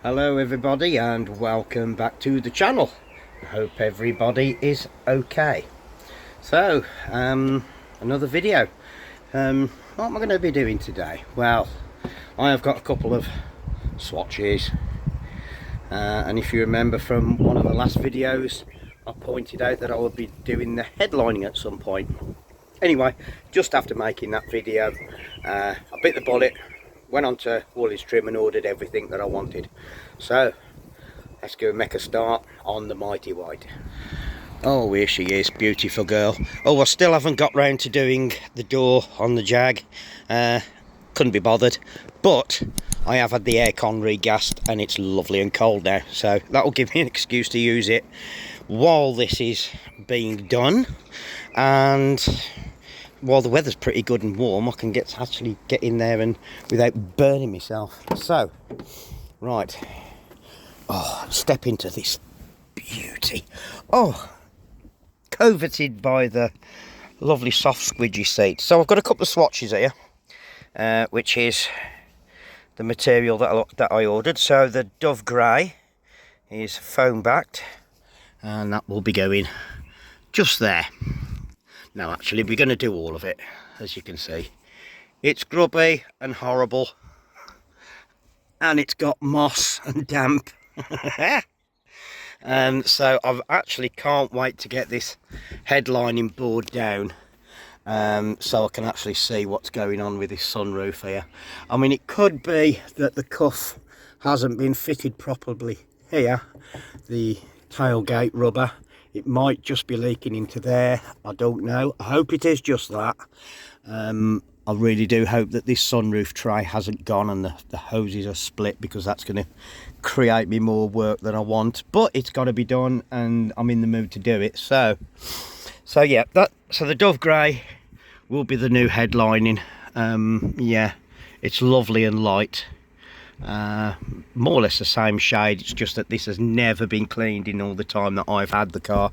Hello everybody and welcome back to the channel. I hope everybody is okay. So another video. What am I going to be doing today? Well, I have got a couple of swatches and if you remember from one of the last videos, I pointed out that I would be doing the headlining at some point. Anyway, just after making that video, I bit the bullet, went on to Woolies Trim and ordered everything that I wanted. So let's go and make a start on the Mighty White. Oh, here she is, beautiful girl. Oh, I still haven't got round to doing the door on the Jag. Couldn't be bothered, but I have had the aircon regassed and it's lovely and cold now, so that will give me an excuse to use it while this is being done. And while the weather's pretty good and warm, I can actually get in there and without burning myself. So, right, step into this beauty. Oh, coveted by the lovely soft squidgy seat. So I've got a couple of swatches here, which is the material that I ordered. So the Dove Grey is foam backed, and that will be going just there. No, actually, we're going to do all of it, as you can see. It's grubby and horrible, and it's got moss and damp. And so I actually can't wait to get this headlining board down, so I can actually see what's going on with this sunroof here. I mean, it could be that the cuff hasn't been fitted properly here, the tailgate rubber. It might just be leaking into there, I don't know. I hope it is just that. I really do hope that this sunroof tray hasn't gone and the hoses are split, because that's going to create me more work than I want. But it's got to be done and I'm in the mood to do it. So yeah, so the Dove Grey will be the new headlining. Yeah, it's lovely and light. More or less the same shade. It's just that this has never been cleaned in all the time that I've had the car,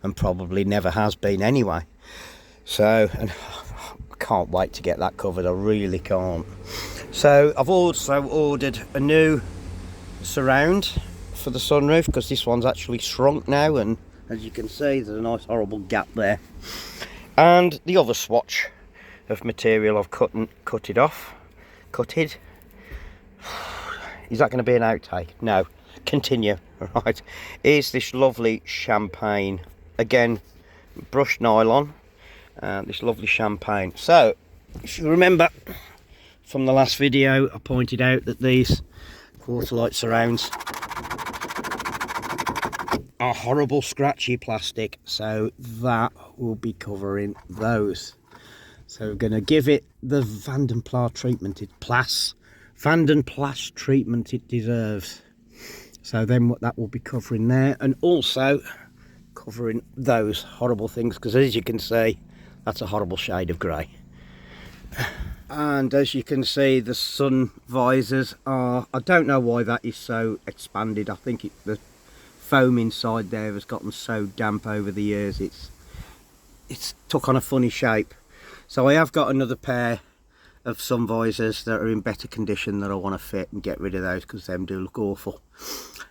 and probably never has been anyway. So, and I can't wait to get that covered, I really can't. So I've also ordered a new surround for the sunroof, because this one's actually shrunk now, and as you can see there's a nice horrible gap there. And the other swatch of material I've cut it off. Is that going to be an outtake? No. Continue. Right. Here's this lovely champagne. Again, brushed nylon. This lovely champagne. So, if you remember from the last video, I pointed out that these Quarter-Light surrounds are horrible scratchy plastic. So that will be covering those. So we're going to give it the Van den Plas treatment it deserves. So then what that will be covering there, and also covering those horrible things, because as you can see, that's a horrible shade of grey. And as you can see, the sun visors are, I don't know why that is so expanded. I think the foam inside there has gotten so damp over the years, it's took on a funny shape. So I have got another pair of sun visors that are in better condition that I want to fit and get rid of those, because them do look awful.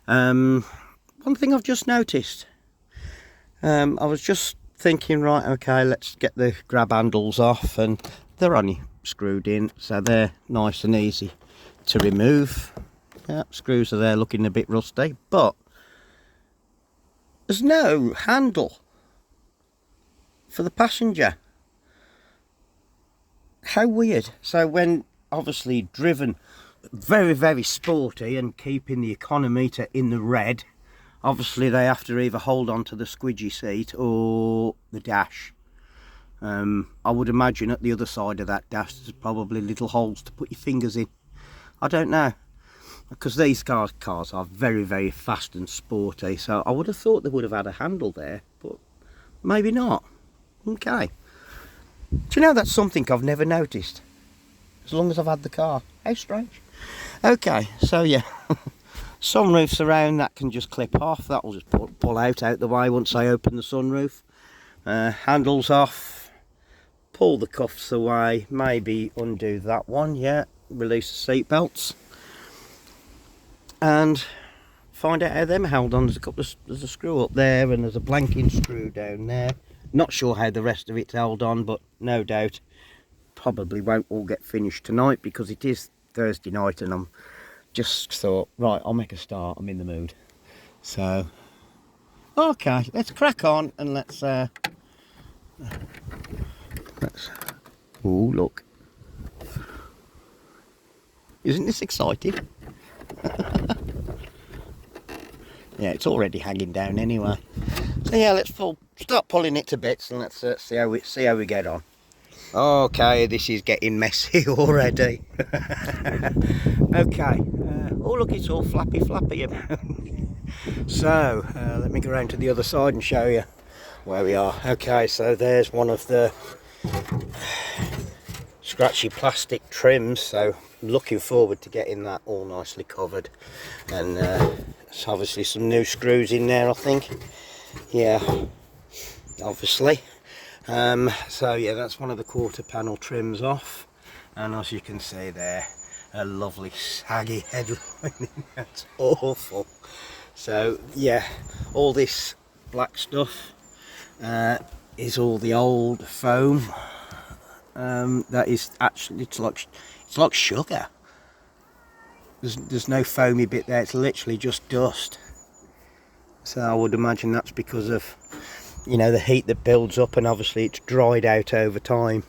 One thing I've just noticed, I was just thinking, right, okay, let's get the grab handles off, and they're only screwed in, so they're nice and easy to remove. Yeah, screws are there looking a bit rusty, but there's no handle for the passenger. How weird. So when obviously driven very, very sporty and keeping the econometer in the red, obviously they have to either hold on to the squidgy seat or the dash. I would imagine at the other side of that dash there's probably little holes to put your fingers in. I don't know, because these cars are very, very fast and sporty, so I would have thought they would have had a handle there, but maybe not. Okay. Do you know that's something I've never noticed as long as I've had the car? How strange. Okay, so yeah, sunroof surround, that can just clip off. That will just pull out the way once I open the sunroof. Handles off, pull the cuffs away, maybe undo that one, yeah, release the seat belts. and find out how them held on. There's a screw up there, and there's a blanking screw down there. Not sure how the rest of it's held on, but no doubt probably won't all get finished tonight, because it is Thursday night, and I'm just thought, right, I'll make a start. I'm in the mood. So okay, let's crack on, and let's oh, look, isn't this exciting? Yeah, it's already hanging down anyway. So yeah, let's start pulling it to bits, and let's see how we get on. Okay, this is getting messy already. Okay. Oh look, it's all flappy. So let me go around to the other side and show you where we are. Okay, so there's one of the scratchy plastic trims, so looking forward to getting that all nicely covered. And there's obviously some new screws in there, I think. Yeah, obviously. So yeah, that's one of the quarter panel trims off, and as you can see there, a lovely saggy headline. That's awful. So yeah, all this black stuff is all the old foam. That is actually, it's like sugar. There's no foamy bit there, it's literally just dust. So I would imagine that's because of, you know, the heat that builds up, and obviously it's dried out over time.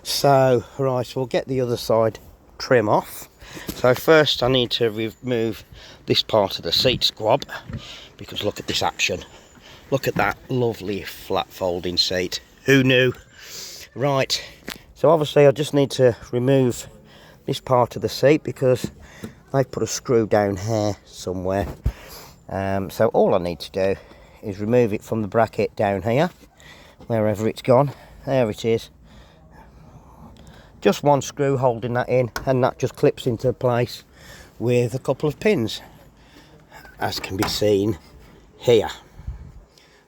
So right, we'll get the other side trim off. So first I need to remove this part of the seat squab, because look at this action. Look at that lovely flat folding seat. Who knew? Right, so obviously I just need to remove this part of the seat, because they've put a screw down here somewhere. So all I need to do is remove it from the bracket down here, wherever it's gone. There it is. Just one screw holding that in, and that just clips into place with a couple of pins, as can be seen here.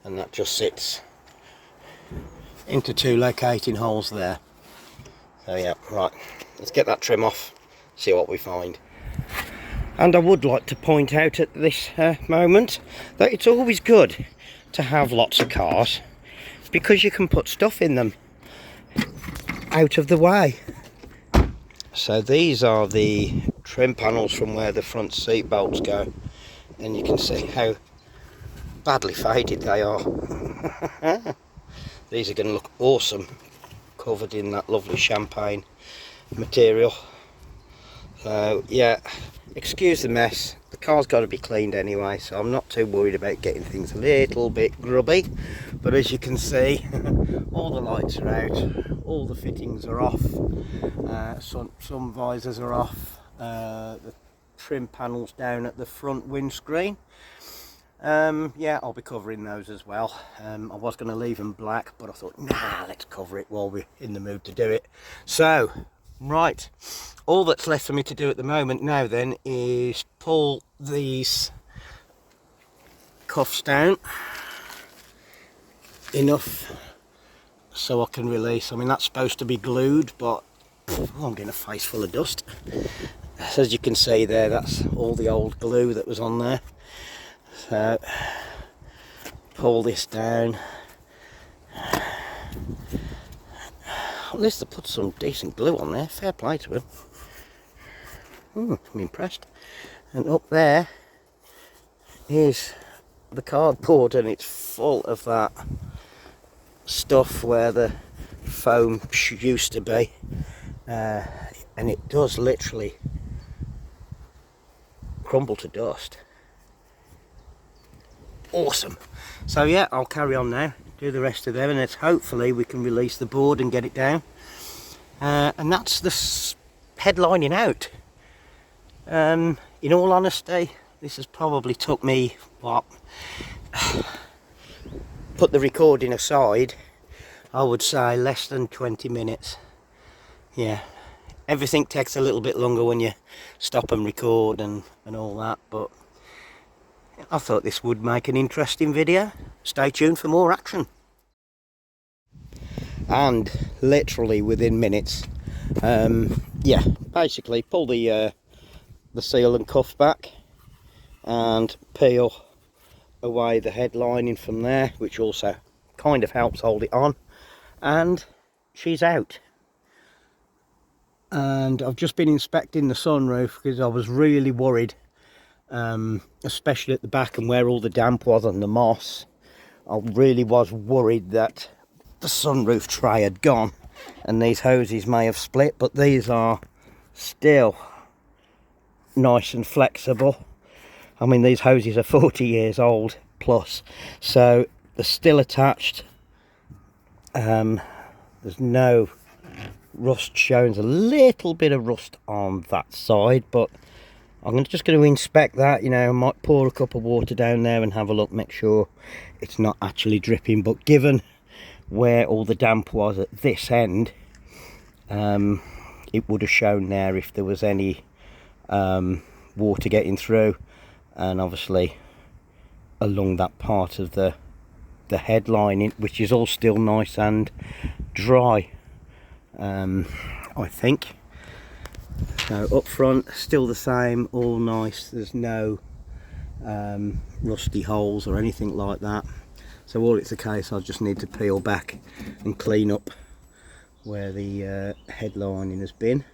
And that just sits into two locating holes there. So yeah, right, let's get that trim off, see what we find. And I would like to point out at this moment that it's always good to have lots of cars, because you can put stuff in them out of the way. So these are the trim panels from where the front seat bolts go, and you can see how badly faded they are. These are going to look awesome covered in that lovely champagne material. So yeah, excuse the mess, the car's got to be cleaned anyway, so I'm not too worried about getting things a little bit grubby. But as you can see, all the lights are out, all the fittings are off, some visors are off, the trim panels down at the front windscreen. Yeah, I'll be covering those as well. I was going to leave them black, but I thought, nah, let's cover it while we're in the mood to do it. So right, all that's left for me to do at the moment now then is pull these cuffs down enough so I can release. I mean, that's supposed to be glued, but I'm getting a face full of dust. As you can see there, that's all the old glue that was on there. So pull this down. At least they put some decent glue on there, fair play to them. I'm impressed. And up there is the cardboard, and it's full of that stuff where the foam used to be, and it does literally crumble to dust. Awesome. So yeah, I'll carry on now, do the rest of them, and it's hopefully we can release the board and get it down. And that's the headlining out. In all honesty, this has probably took me, what, put the recording aside, I would say less than 20 minutes. Yeah, everything takes a little bit longer when you stop and record and all that, but I thought this would make an interesting video. Stay tuned for more action. And literally within minutes, yeah, basically pull the seal and cuff back, and peel away the head lining from there, which also kind of helps hold it on, and she's out. And I've just been inspecting the sunroof because I was really worried, especially at the back and where all the damp was and the moss. I really was worried that the sunroof tray had gone and these hoses may have split, but these are still nice and flexible. I mean, these hoses are 40 years old plus, so they're still attached. There's no rust showing. There's a little bit of rust on that side, but I'm just going to inspect that. You know, I might pour a cup of water down there and have a look, make sure it's not actually dripping. But given where all the damp was at this end, it would have shown there if there was any water getting through, and obviously along that part of the headlining, which is all still nice and dry, I think. So up front, still the same, all nice. There's no rusty holes or anything like that. So all it's a case, I just need to peel back and clean up where the headlining has been.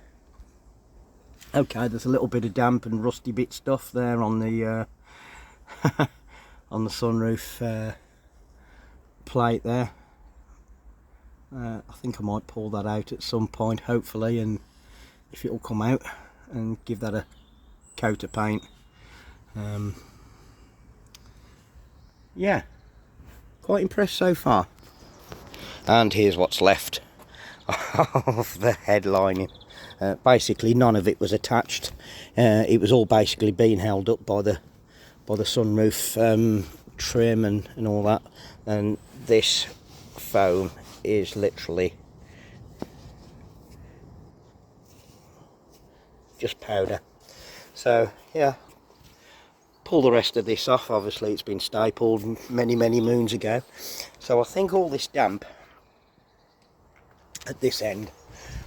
Okay, there's a little bit of damp and rusty bit stuff there on the on the sunroof plate there. I think I might pull that out at some point, hopefully, and if it will come out, and give that a coat of paint. Yeah, quite impressed so far. And here's what's left of the headlining. Basically none of it was attached. It was all basically being held up by the sunroof trim and all that, and this foam is literally just powder. So yeah, pull the rest of this off. Obviously it's been stapled many moons ago, so I think all this damp at this end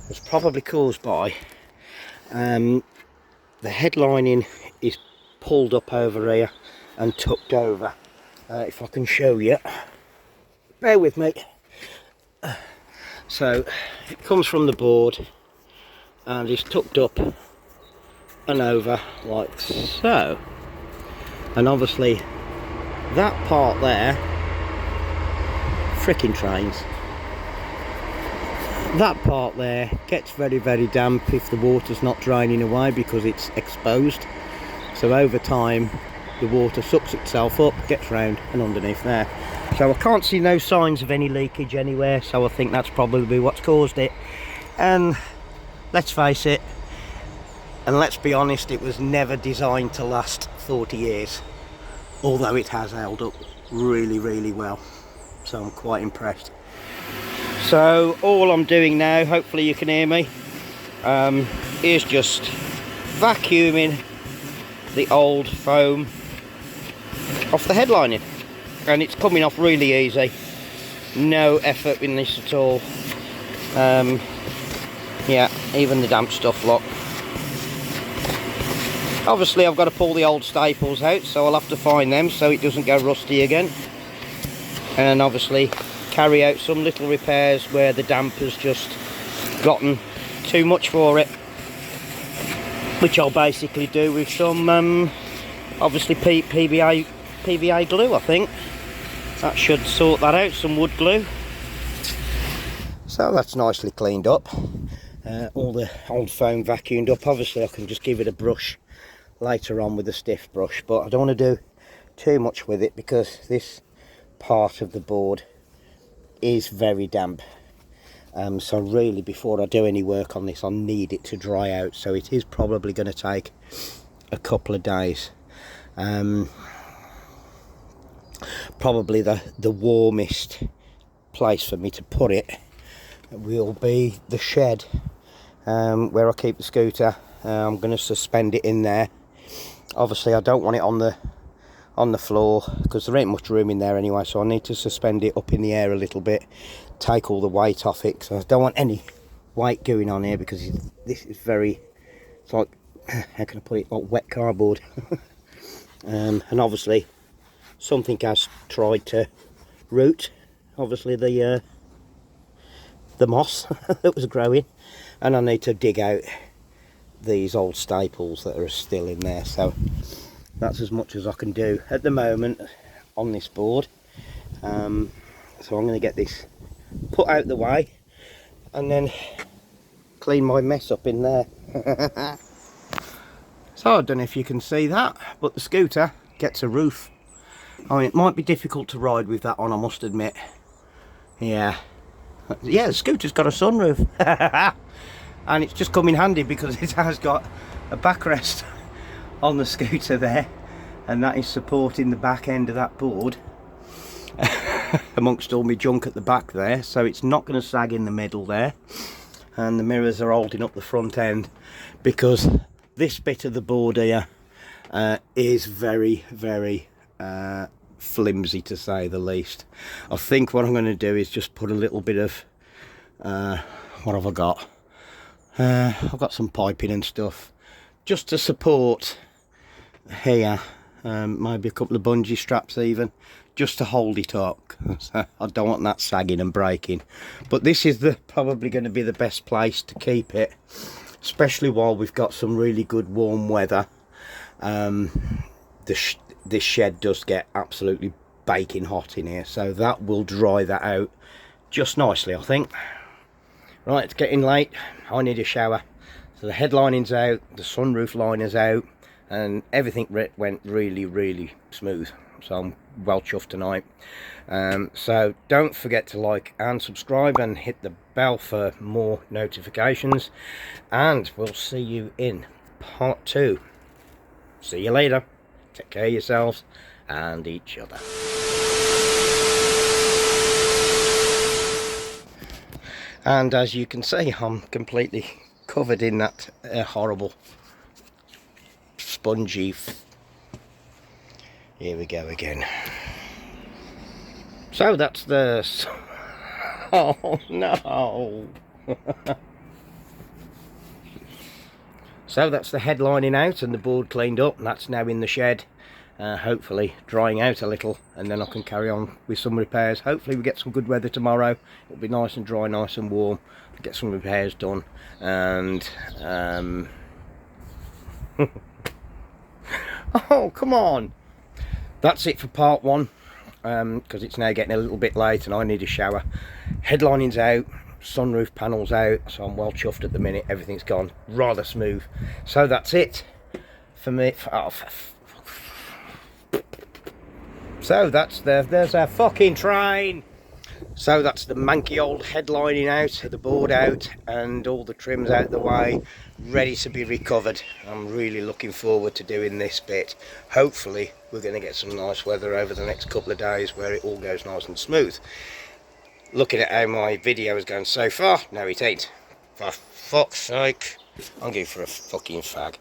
was probably caused by the headlining is pulled up over here and tucked over. If I can show you, bear with me. So it comes from the board and is tucked up and over like so, and obviously that part there, frickin' trains, that part there gets very damp if the water's not draining away because it's exposed. So over time the water sucks itself up, gets round and underneath there. So I can't see no signs of any leakage anywhere, so I think that's probably what's caused it. And let's face it, and let's be honest, it was never designed to last 40 years, although it has held up really well. So I'm quite impressed. So all I'm doing now, hopefully you can hear me, is just vacuuming the old foam off the headlining, and it's coming off really easy, no effort in this at all. Yeah, even the damp stuff, look. Obviously I've got to pull the old staples out, so I'll have to find them so it doesn't go rusty again, and obviously carry out some little repairs where the damp has just gotten too much for it, which I'll basically do with some obviously PVA glue. I think that should sort that out, some wood glue. So that's nicely cleaned up, all the old foam vacuumed up. Obviously I can just give it a brush later on with a stiff brush, but I don't want to do too much with it because this part of the board is very damp. So really, before I do any work on this, I need it to dry out, so it is probably going to take a couple of days. Probably the warmest place for me to put it will be the shed where I keep the scooter. I'm going to suspend it in there. Obviously I don't want it on the floor because there ain't much room in there anyway, so I need to suspend it up in the air a little bit, take all the weight off it, because I don't want any weight going on here, because this is very, it's like, how can I put it, like wet cardboard. And obviously something has tried to root, obviously the moss that was growing, and I need to dig out these old staples that are still in there. So that's as much as I can do at the moment on this board. So I'm going to get this put out the way and then clean my mess up in there. So I don't know if you can see that, but the scooter gets a roof. I mean, it might be difficult to ride with that on, I must admit. Yeah, the scooter's got a sunroof. And it's just come in handy because it has got a backrest on the scooter there, and that is supporting the back end of that board amongst all my junk at the back there, so it's not going to sag in the middle there. And the mirrors are holding up the front end, because this bit of the board here is very, very flimsy, to say the least. I think what I'm going to do is just put a little bit of what have I got? I've got some piping and stuff just to support here, maybe a couple of bungee straps even, just to hold it up. I don't want that sagging and breaking, but this is probably going to be the best place to keep it, especially while we've got some really good warm weather. This shed does get absolutely baking hot in here, so that will dry that out just nicely, I think. Right, it's getting late, I need a shower. So the headlining's out, the sunroof liner's out, and everything went really, really smooth. So I'm well chuffed tonight. So don't forget to like and subscribe and hit the bell for more notifications. And we'll see you in part 2. See you later. Take care of yourselves and each other. And as you can see, I'm completely covered in that horrible spongy. Here we go again. So that's the... Oh no! So that's the headlining out and the board cleaned up, and that's now in the shed, hopefully drying out a little, and then I can carry on with some repairs. Hopefully we get some good weather tomorrow. It'll be nice and dry, nice and warm. Get some repairs done, and oh come on, that's it for part 1, because it's now getting a little bit late and I need a shower. Headlining's out, sunroof panels out, so I'm well chuffed at the minute. Everything's gone rather smooth. So that's it for me. So there's our fucking train. So that's the manky old headlining out, the board out, and all the trims out the way, ready to be recovered. I'm really looking forward to doing this bit. Hopefully we're going to get some nice weather over the next couple of days where it all goes nice and smooth. Looking at how my video is going so far, no it ain't. For fuck's sake, I'm going for a fucking fag.